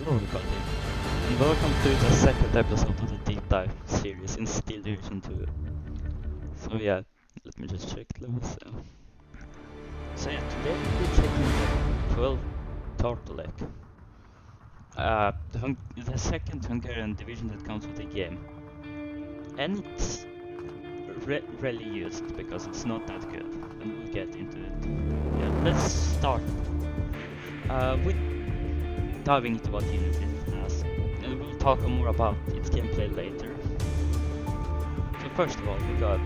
everybody, and welcome to the second episode of the Deep Dive series in Steel Division 2. So yeah, let me just check levels. So yeah, today we'll be checking the 12 Tartalek. The second Hungarian division that comes with the game. And it's rarely used because it's not that good, and we'll get into it. Yeah, let's start with diving into what unit it has, and we'll talk more about its gameplay later. So first of all, we got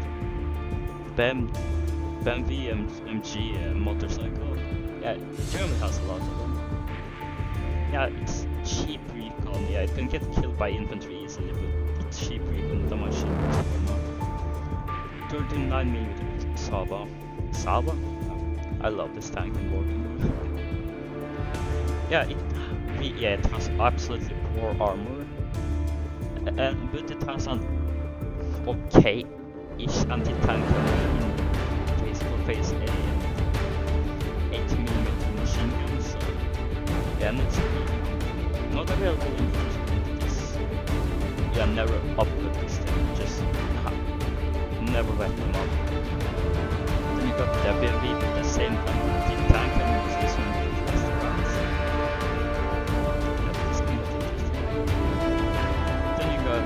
BMW MG motorcycle. Yeah, Germany has a lot of them. Yeah, it's cheap recon. Yeah, it can get killed by infantry easily, but it's cheap recon, the much cheaper. 39mm Saba. Saba? I love this tank in Warhammer. Yeah, it has absolutely poor armor, but it has an okay-ish anti-tank in phase A and 8mm machine gun, so yeah, and it's not available in first quantities. Yeah, never upload this thing, just never wet them up. Then you got the BMW with the same anti-tank, and it's this one with faster guns. That's kind of interesting. Then you got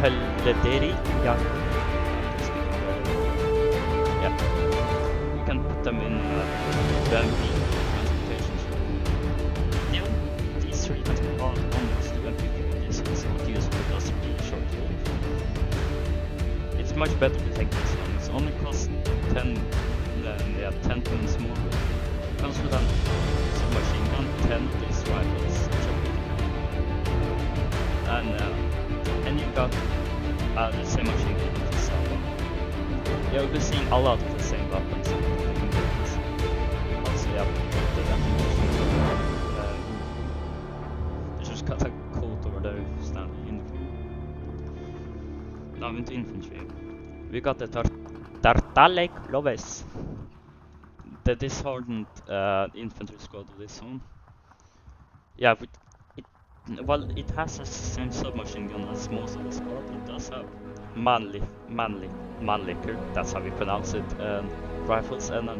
Fellederi. Yeah, you can put them in BMW transportation. Yeah, these three can be almost MP40. This is not useful because it's really short range. It's much better to take this one. It's only cost 10 points more. It comes with a submachine gun, 10 of these rifles, which are pretty cool. And you got the same machine gun with the Saba. You'll be seeing a lot of the same weapons. Also, yeah, the they just got a coat over their standard uniform. Now into infantry. We got the Tartalek Loves, the disheartened infantry squad of this one. Yeah, but it has the same submachine gun as most of the squad. It does have Mannlicher, that's how we pronounce it, rifles, and a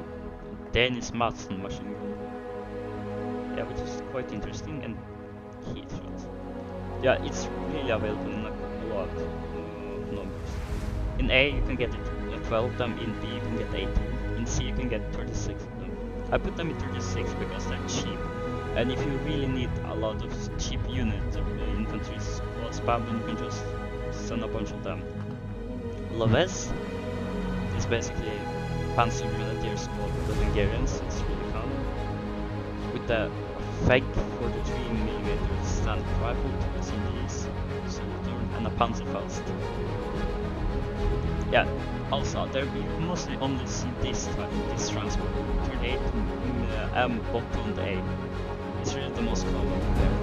Danish Madsen machine gun. Yeah, which is quite interesting, and heat shots. Yeah, it's really available in a lot of numbers. In A you can get 12 of them, in B you can get 18, in C you can get 36 of them. I put them in 36 because they're cheap, and if you really need a lot of cheap units of infantry spam, then you can just send a bunch of them. Loves is basically Panzer Grenadier squad of the Hungarians. It's really fun. With the FEG 43mm standard rifle, 2 SMGs, Soldier, and a Panzerfaust. Yeah, also there we mostly only see this transport, 38 bottom A. It's really the most common there.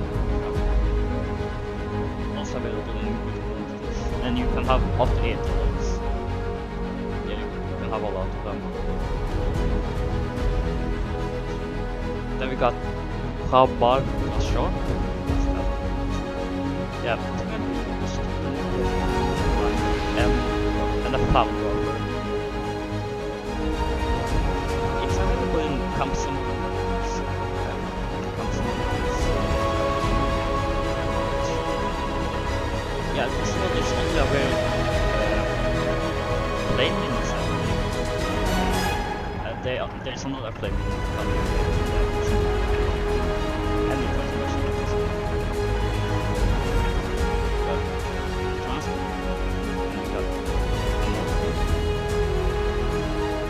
Also available in good quantities, and you can have up to 8 of those. Yeah, you can have a lot of them. Then we got Khabar Short. Yeah, and a Flower Rover. It's available in Kamsen. Yeah, this one is only available plane in this there's another plane coming. And it was much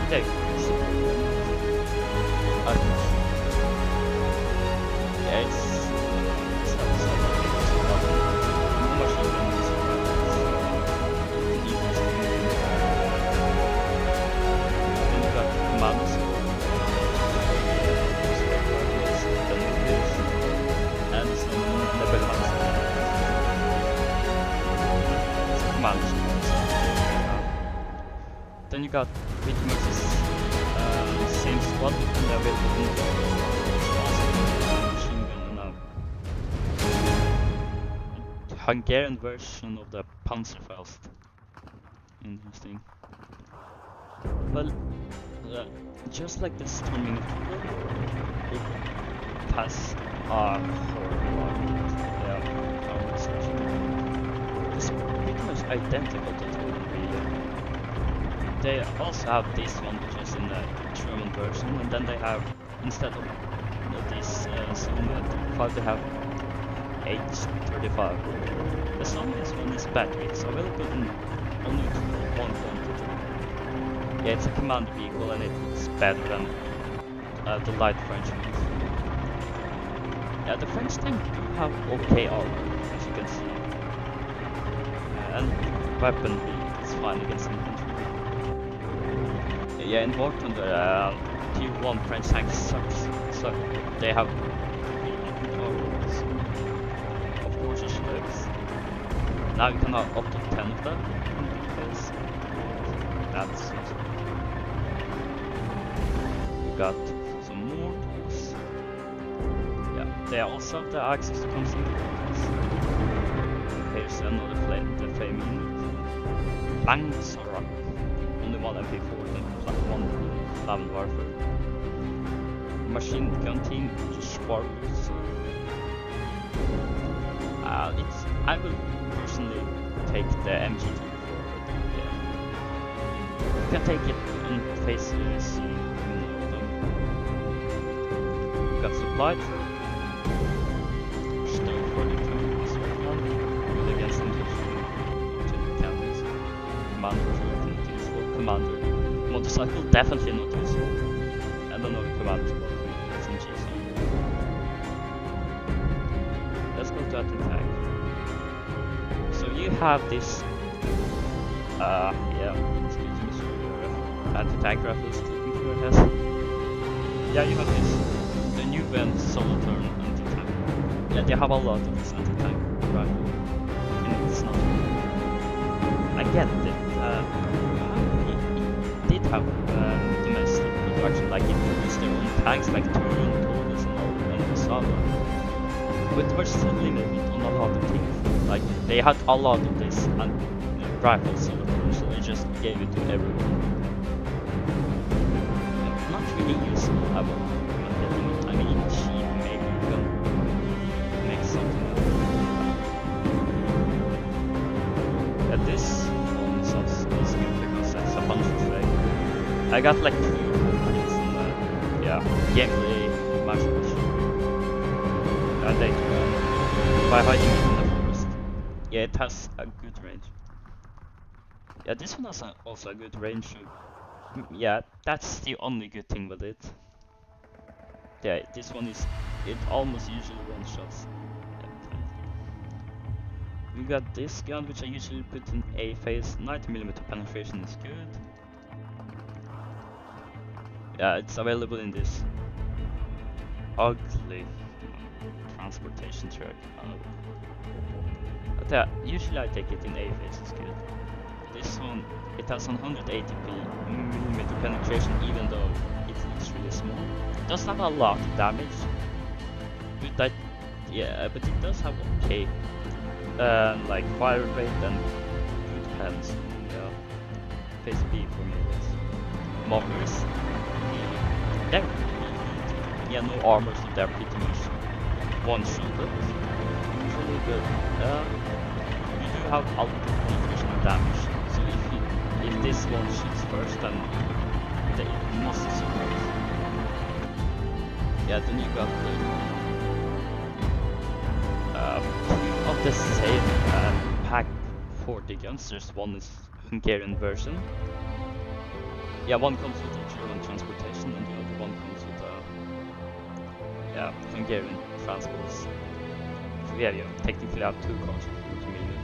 okay. Yeah, it's then you got pretty much the same squad, and available machine gun and Hungarian version of the Panzerfaust. Interesting. Well, just like the Storming Eagle, it has a horrible armament. Yeah, armor section. It's pretty much identical to the Korean. They also have this one, which is in the German version, and then they have, instead of this Soviet 5, they have H-35. The Soviet one is battery. It's available in only one quantity. Yeah, it's a command vehicle and it's better than the light French ones. Yeah, the French tank do have okay armor, as you can see. And weaponry is fine against infantry. Yeah, in War Thunder, Tier 1 French tanks sucks. So they have really good armor. So of course it sucks. Now you can have up to 10 of them because that's awesome. You got some more tools. Yeah, they also have the access to constant weapons. Here's another the flame unit. Langsarak. Only one MP4 and one Flam Warfare. Machine gun team, Sparks. I will personally take the MG2 forward. Yeah. You can take it in phases. You got supply truck. Stone 42 is good against infantry. Cannons. Commander truck, useful. Commander. Motorcycle, definitely not useful. And another commander. Let's go to attack. So you have this, yeah, excuse me, so your anti-tank rifle is looking for your head. Yeah, you have this, the new Vent solo turn anti-tank. Yeah, they have a lot of this anti-tank rifle, and it's not. I get it, it did have domestic production, like it produced their own tanks like Turin, Taurus, and Osama. But we're still limited on a lot of things. Like, they had a lot of this and rifles, so they just gave it to everyone. Yeah, not really useful, I would recommend it. I mean, cheap, maybe you can make something out of it. Yeah, this one is good because it's a bunch of flag. I got like 3 things in the, yeah, gameplay match. By hiding it in the forest. Yeah, it has a good range. Yeah, this one has also a good range. So yeah, that's the only good thing with it. Yeah, this one is, it almost usually one-shots. We got this gun, which I usually put in A phase. 90mm penetration is good. Yeah, it's available in this ugly transportation truck. But yeah, usually I take it in A phase, it's good. This one, it has 180mm penetration, even though it looks really small. It does have a lot of damage, but that, yeah, but it does have okay, like fire rate and good hands. Yeah, phase B for me is mockers. They're, yeah, no armor, so they're pretty much one-shotted. It's really good. You do have a lot of defensive damage, so if this one shoots first, then they must survive. Yeah, then you got two of the same pack 40 guns. There's one is Hungarian version. Yeah, one comes with a German transportation, and the other one comes with a Hungarian transports. So yeah, you technically have 2 cars with 40mm.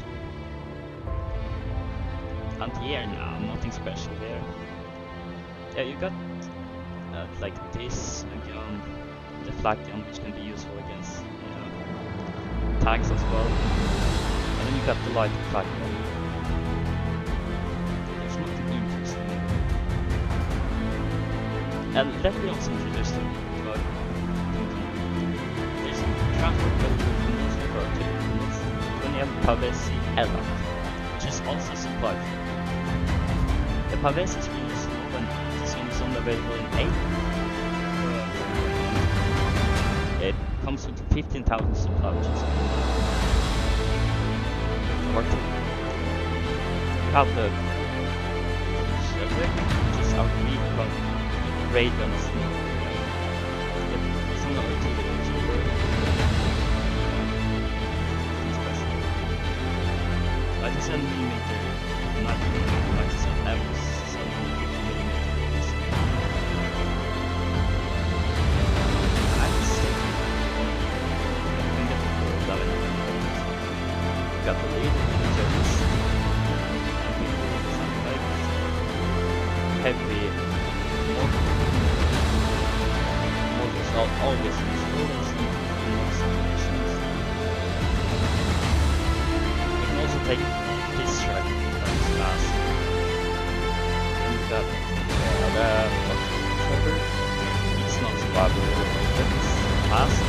And here now, nothing special here. Yeah, you got like this gun, the flak gun, which can be useful against tanks as well. And then you got the light flak gun. There's nothing interesting. And let me also introduce you to there's a transport gun for most of our units. When you have Pavesi Elat, which is also supplied. The Pavesi is really slow and it's only available in 8. It comes with 15,000 supply, which is worth it. You have the Tartalek, which is our recon raid on a sneak. It's another two which is very special. 97mm, 97 M, 7mm. Got the lead, service, heavy, motors are always installed in most situations. You can also take this track that is fast. And you got the cover, it's not survivable, but it's fast.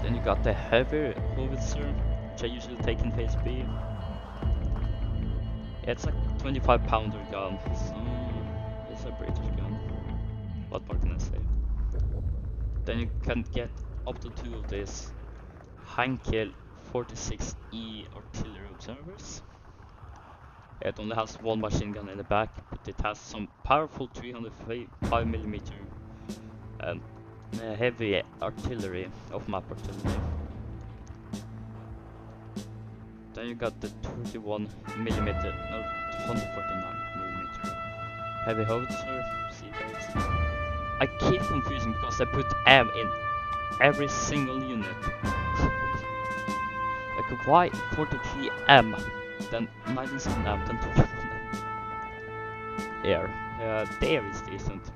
Then you got the heavy howitzer, which I usually take in phase B. Yeah, it's like 25-pounder gun, so it's a British gun. What more can I say? Then you can get up to 2 of these Heinkel 46E artillery observers. It only has one machine gun in the back, but it has some powerful 305mm heavy artillery, off-map artillery. Then you got the 21mm, no, 149mm heavy howitzer, seabase. I keep confusing because I put M in every single unit. Like why 43M, then 97M, then 21M. Air, there is decent.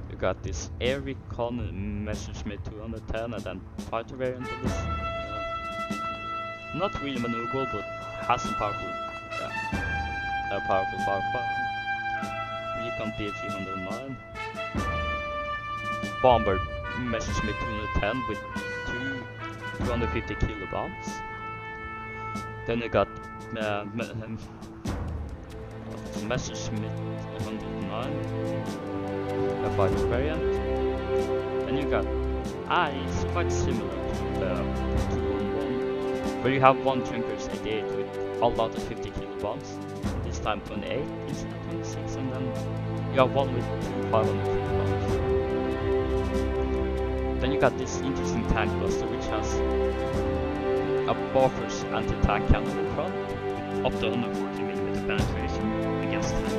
You got this air recon Messerschmitt 210 and then fighter variant of this. Not really maneuverable, but has some powerful, powerful. Recon D309. Bomber Messerschmitt 210 with 250 kilo bombs. Then you got Messerschmitt 109. A fighter variant, and you got it's quite similar to the 211, where you have one Junkers 88 with all out of 50 kilo bombs, this time 28 instead of 26, and then you have one with 500 kilo bombs. Then you got this interesting tank cluster which has a Bofors anti-tank cannon in front, up to 140mm penetration against tanks.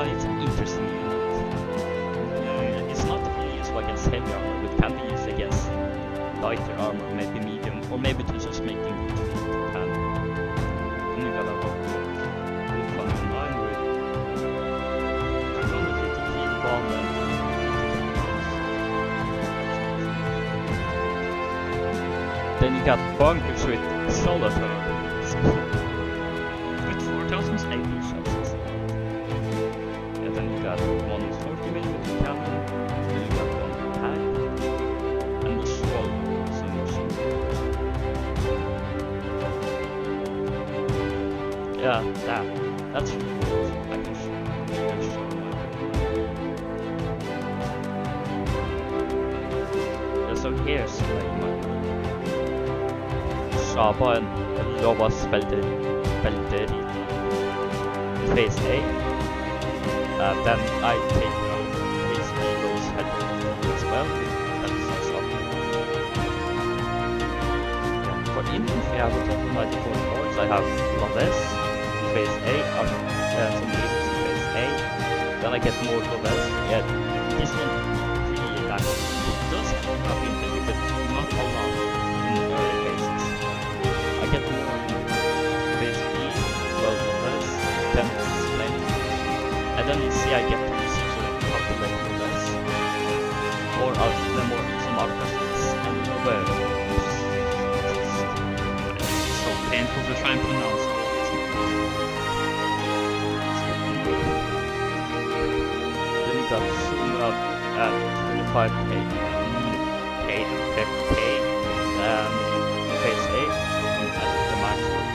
It's an interesting unit. It's not really useful against heavy armor, but can be used against lighter armor, maybe medium, or maybe to just make them tan. Then you got a with 109 with 250 kilo bomb and then you got bunkers with solar turrets with 4,000 AP shots. Then you got one 40mm cannon, then you got one tank, and the Swallow submachine. Yeah, that's really cool. I can show so here's like my Shaba and Lova Spelter in phase A. Then I take these Eagles head as well. That's up. For infantry, I have a total 94 cards. I have Loves in phase A, some Eagles in phase A. Then I get more Loves. Yeah, this one really nice. It does have infantry, but not a lot in early phases. I get more in phase B, 12 Loves, 10 Flame. And then you see I get to essentially calculate the less, or the more some artifacts and 5k, and phase A at the maximum.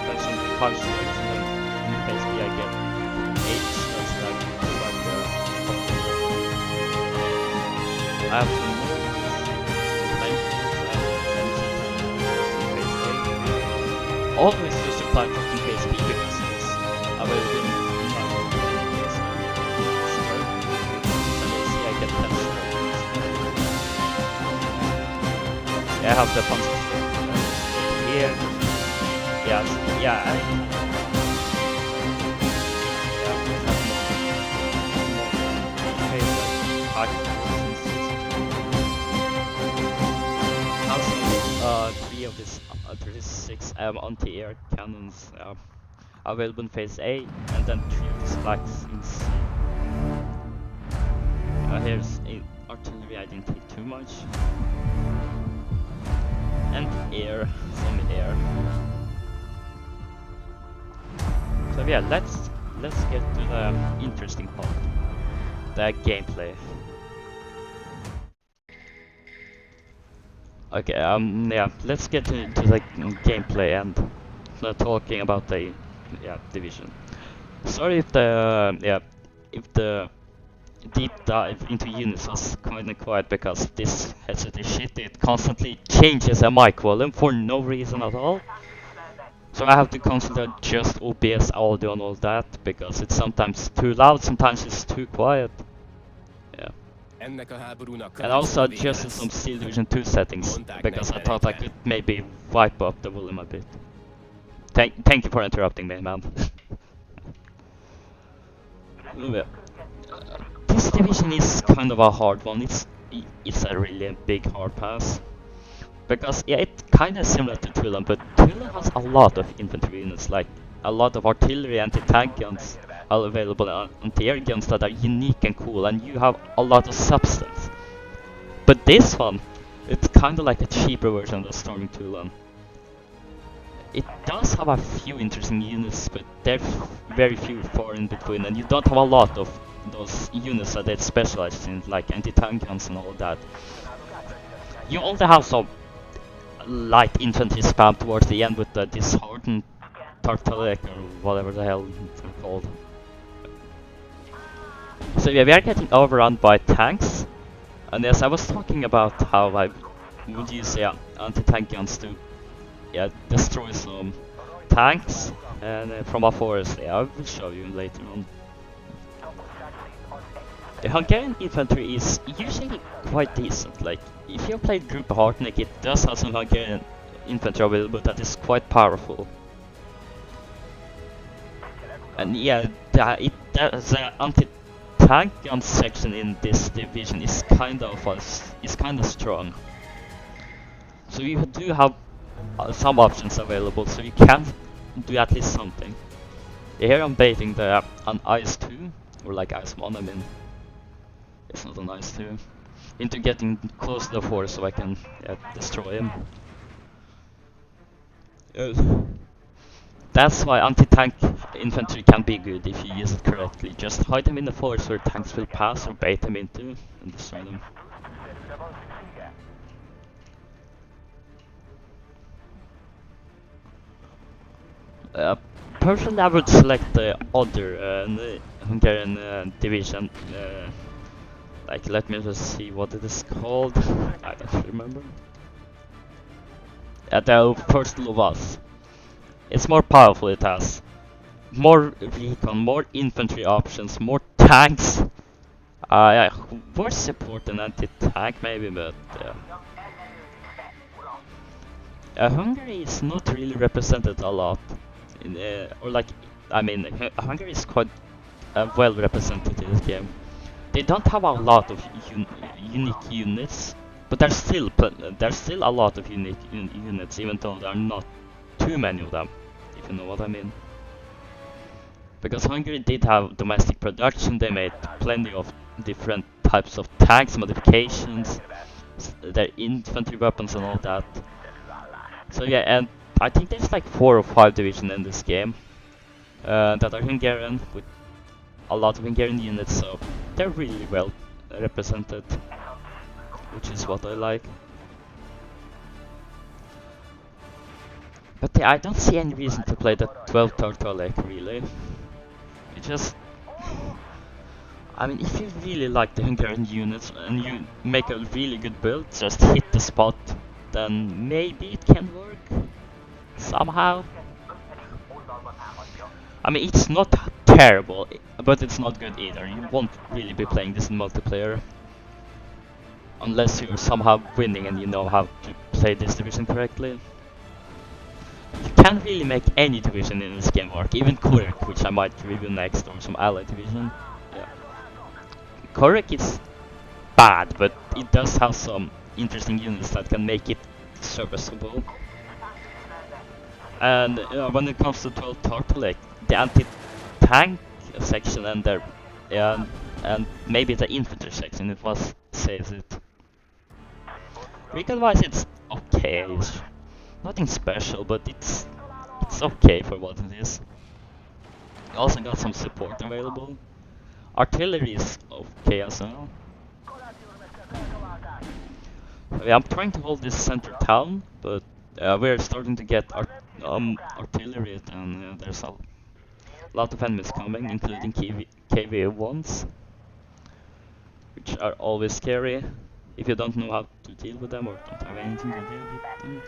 Then some 5 slots, and then in phase B I get 8 slots that I like the I have some more always use the platform in phase B because it's available in phase A. And you see I get 10 slots. I have the fun here. Yes, yeah, also, 3 of this 36 anti-air cannons available in phase A, and then 3 of these flags in C. Here's artillery, I didn't hit too much. And air, some air. So yeah, let's get to the interesting part, the gameplay. Okay, yeah, let's get to the gameplay and talking about the division. Sorry if the deep dive into units was kinda quiet because this headset is shitty. It constantly changes the mic volume for no reason at all. So I have to constantly adjust OBS audio and all that because it's sometimes too loud, sometimes it's too quiet. Yeah. And also adjusted some Steel Division 2 settings because I thought I could maybe wipe up the volume a bit. Thank you for interrupting me, man. Yeah. This division is kind of a hard one. It's a really big hard pass. Because yeah, it's kind of similar to Tulan, but Tulan has a lot of infantry units, like a lot of artillery, anti-tank guns are available, anti-air guns that are unique and cool, and you have a lot of substance. But this one, it's kind of like a cheaper version of the Storming Tulan. It does have a few interesting units, but they're very few far in between, and you don't have a lot of those units that they specialize in, like anti-tank guns and all that. You only have some light infantry spam towards the end with the disheartened Tartalek or whatever the hell it's called. So yeah, we are getting overrun by tanks, and yes, I was talking about how I would use anti-tank guns to destroy some tanks and from a forest. Yeah, I will show you later on. The Hungarian infantry is usually quite decent. Like, if you played Group Hartnett, it does have some Hungarian infantry available that is quite powerful. And yeah, the anti-tank gun section in this division is kind of strong. So you do have some options available, so you can do at least something. Here I'm baiting an Ice 2, or like Ice 1, I mean. It's not a nice 2. Into getting close to the force so I can destroy him. That's why anti-tank infantry can be good if you use it correctly. Just hide them in the forest where tanks will pass or bait them into and destroy them. Personally, I would select the other Hungarian division. Like, let me just see what it is called. I don't remember. The first Lovas. It's more powerful, it has more recon, more infantry options, more tanks. Yeah, more support and anti-tank maybe, but Hungary is not really represented a lot. Hungary is quite well represented in this game. They don't have a lot of unique units, but there's still a lot of unique units, even though there are not too many of them, if you know what I mean. Because Hungary did have domestic production, they made plenty of different types of tanks, modifications, their infantry weapons and all that. So yeah, and I think there's like 4 or 5 divisions in this game that are Hungarian, with a lot of Hungarian units, so they're really well represented. which is what I like. But yeah, I don't see any reason to play the 12 Tartalek really. You just... I mean, if you really like the Hungarian units and you make a really good build, just hit the spot, then maybe it can work somehow. I mean, it's not terrible, but it's not good either. You won't really be playing this in multiplayer unless you're somehow winning and you know how to play this division correctly. You can't really make any division in this game work, even Kurek, which I might review next, or some ally division. Yeah. Kurek is bad, but it does have some interesting units that can make it serviceable. And when it comes to 12 Tartalek, the anti-tank section and their and maybe the infantry section, it was saves it. Recall-wise, it's okay. It's nothing special, but it's okay for what it is. You also got some support available. Artillery is okay as well. Yeah, I'm trying to hold this center town, but we're starting to get artillery, and there's a lot of enemies coming, including KV-1s, which are always scary if you don't know how to deal with them or don't have anything to deal with them.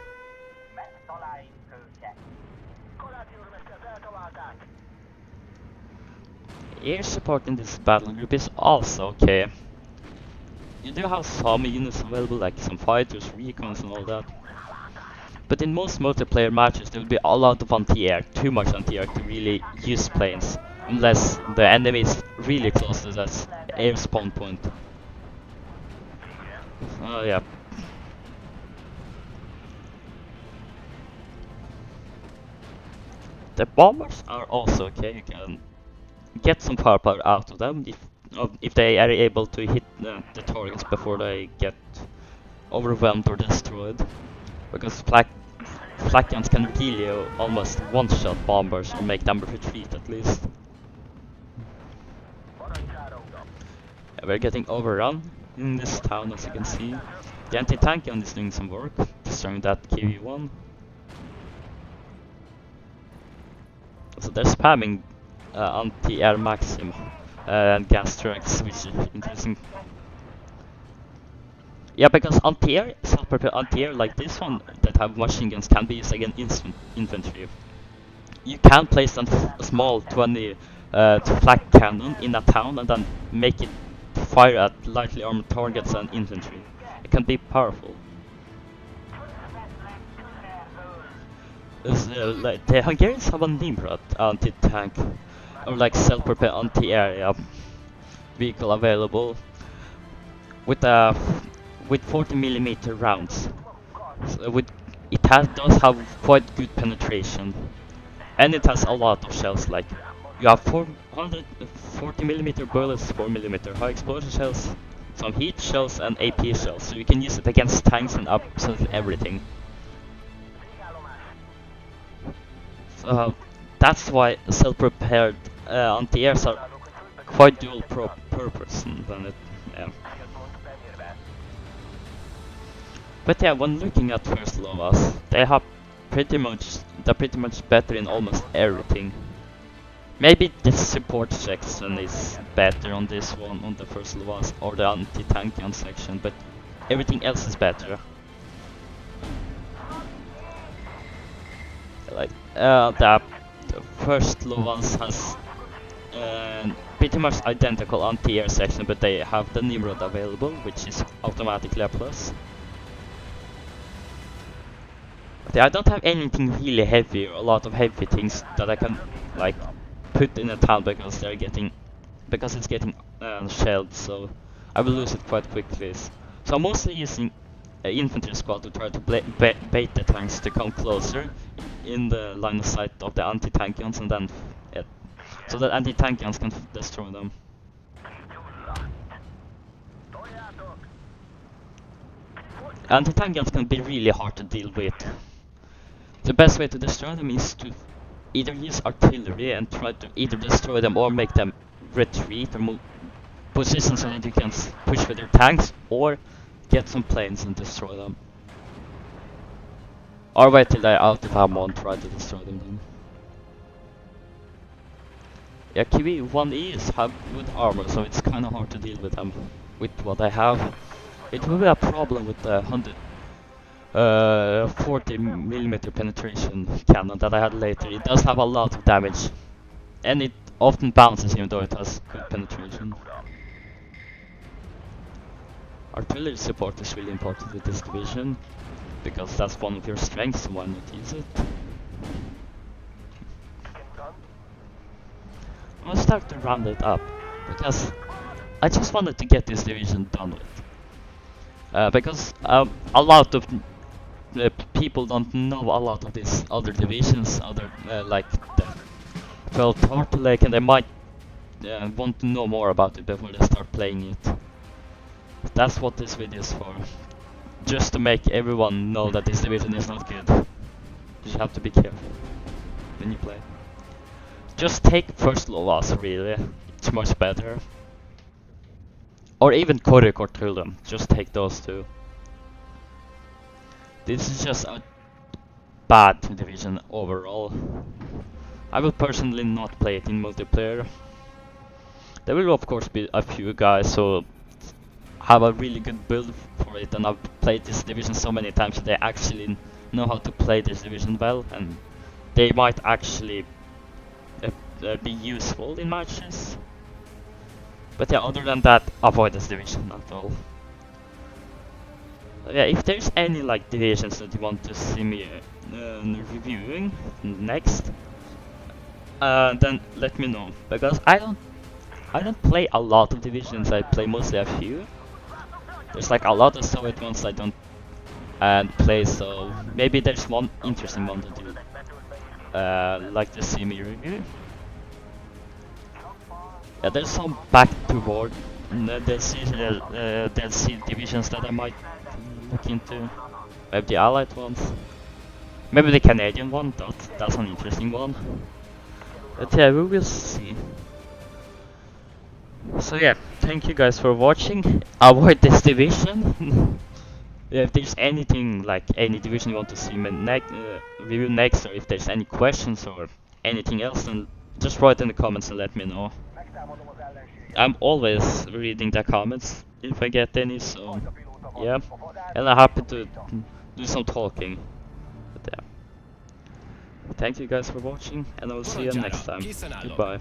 Air support in this battle group is also okay. You do have some units available, like some fighters, recons and all that. But in most multiplayer matches there will be a lot of anti-air, too much anti-air to really use planes, unless the enemy is really close to that air spawn point. Oh yeah. The bombers are also okay, you can get some firepower out of them if they are able to hit the targets before they get overwhelmed or destroyed. Because flak guns can really almost one-shot bombers or make them retreat at least. Yeah, we're getting overrun in this town, as you can see. The anti-tank gun is doing some work, destroying that KV-1. So they're spamming anti-air maxim and gas trucks, which is interesting. Yeah, because anti-air, self-prepared anti-air like this one that have machine guns can be used against infantry. You can place a small 20 flak cannon in a town and then make it fire at lightly armored targets and infantry. It can be powerful. Like the Hungarians have a Nimrod anti-tank, or like self-prepared anti-air vehicle available with 40mm rounds. So does have quite good penetration, and it has a lot of shells. Like you have 440mm bullets, 4mm high explosion shells, some heat shells, and AP shells. So you can use it against tanks and absolutely everything. So that's why self-prepared anti-airs are quite dual purpose. Yeah. But yeah, when looking at First Lovas, they're pretty much better in almost everything. Maybe the support section is better on this one, on the First Lovas, or the anti-tank gun section, but everything else is better. Like the First Lovas has pretty much identical anti-air section, but they have the Nimrod available, which is automatically a plus. But I don't have anything really heavy, or a lot of heavy things that I can like put in a town because it's getting shelled, so I will lose it quite quickly. So I'm mostly using infantry squad to try to bait the tanks to come closer in the line of sight of the anti-tank guns, and then so that anti-tank guns can destroy them. Anti-tank guns can be really hard to deal with. The best way to destroy them is to either use artillery and try to either destroy them or make them retreat or move positions so that you can push with your tanks, or get some planes and destroy them. Or wait till they're out of ammo and try to destroy them then. Yeah, Kiwi 1Es have good armor, so it's kinda hard to deal with them with what I have. It will be a problem with the 40mm penetration cannon that I had later. It does have a lot of damage, and it often bounces even though it has good penetration. Artillery support is really important with this division, because that's one of your strengths, so why not use it? I'm gonna start to round it up, because I just wanted to get this division done with. Because a lot of people don't know a lot of these other divisions, like the 12 Tartalek, and they might want to know more about it before they start playing it. That's what this video is for. Just to make everyone know that this division is not good. You just have to be careful when you play. Just take first loss, really. It's much better. Or even Korik or Tulum. Just take those two. This is just a bad division overall. I will personally not play it in multiplayer. There will of course be a few guys who have a really good build for it, and I've played this division so many times that they actually know how to play this division well, and they might actually be useful in matches. But yeah, other than that, avoid this division at all. Yeah, if there's any like divisions that you want to see me reviewing next, then let me know, because I don't play a lot of divisions. I play mostly a few. There's like a lot of Soviet ones I don't play, so maybe there's one interesting one that you like to see me review. Yeah, there's some back to war DLC divisions that I might look into. Maybe the Allied ones. Maybe the Canadian one, that's an interesting one. But yeah, we will see. So yeah, thank you guys for watching. Avoid this division. Yeah, if there's anything, like any division you want to see me review next, or if there's any questions or anything else, then just write in the comments and let me know. I'm always reading the comments if I get any, so yeah. And I'm happy to do some talking. But yeah. Thank you guys for watching, and I will see you next time. Goodbye.